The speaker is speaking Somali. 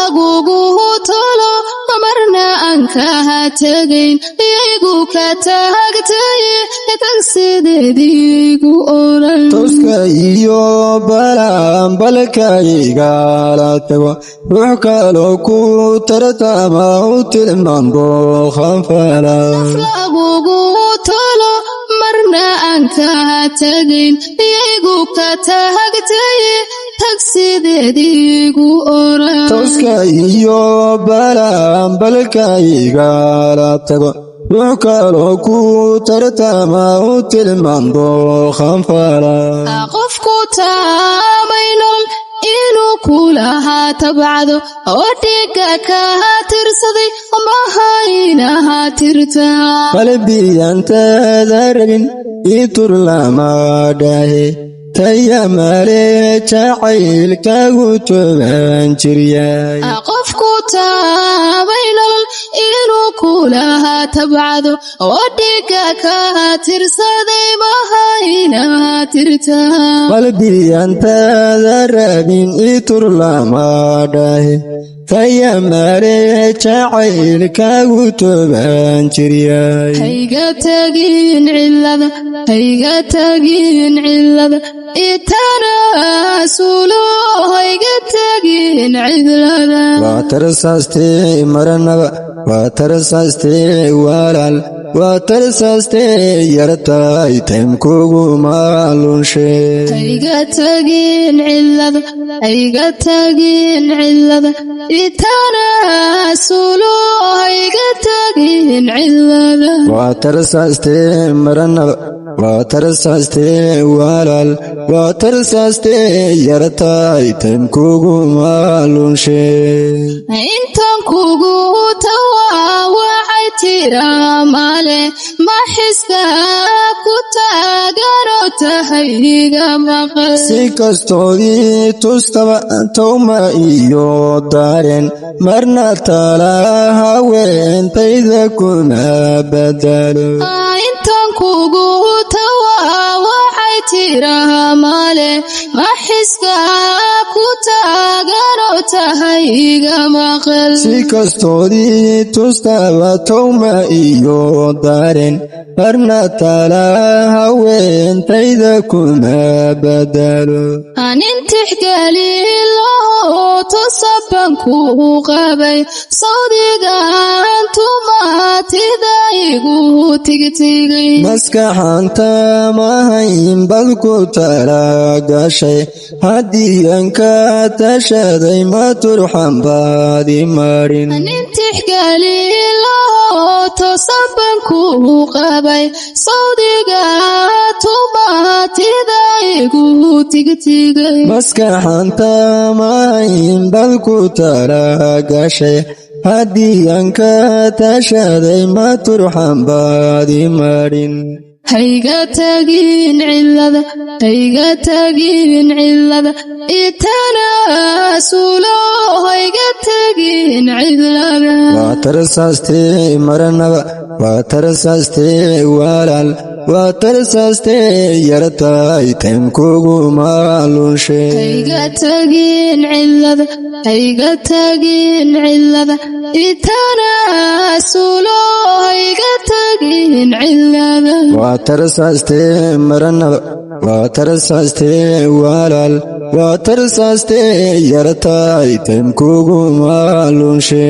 lagugu tolo marna anka tagayn iyagu ka taagtay tagsideedigu oran toska iyo balbalkayga la tago ruux kale ku tartama u tilmaamo khanfala lagugu tolo marna anka tagayn iyagu ka taagtay tagsideedigu oran toska iyo balbalkayga la tago ruux kale ku tartama u tilmaamo khanfala qofku taamaynon inuu kulaha tabcado oo dhiga ka tirsaday ama haynaha tirta qalbiyantada rabin itur lama dhahe tayamale jacaylkaagu toban jiryay qofku taamaynon inuu kulaha tabcado oo dhiga ka tirsaday ma haynaha tirta qalbiyantada rabin itur lama dhahe tayamale jacaylkaagu toban jiryay hayga tagin cilada itanasulo hayga tagin cilada waa tarsaastay maranaba waa tarsaastay walaal waa tarsaastay yartay taymkugu maalunshe hayga tagin cilada itanasulo hayga tagin cilada waa tarsaastay maranaba waa tarsaastay walaal waa tarsaastay yartay taymkugu maalunshe intan kugu tawaawacay tira male maxiska ku taagano tahayga maqal si kastoodii tustaba tawma iyo dareen marna tala haweentayda kuna badalo intan kugu tawaawacay tira male maxiska ku taagano tahayga maqal si kastoodii tustaba tawma iyo dareen marna tala haweentayda kuna badalo anintixgalilo tusaban ku qabay sawdigan tumatida igu tigtigay maskaxanta mahayn bad ku talagashay haddii aan ka tashaday ma turxan baadi marin anintixgalilo tusaban ku qabay sawdigan tumatida igu tigtigay maskaxanta mahayn bad ku talagashay haddii aan ka tashaday ma turxan baadi marin hayga tagin cilada itanasulo hayga tagin cilada waa tarsaastay maranaba waa tarsaastay walaal waa tarsaastay yartay taymkugu maalunshe hayga tagin cilada itanasulo hayga tagin cilada waa tarsaastay maranaba waa tarsaastay walaal waa tarsaastay yartay taymkugu maalunshe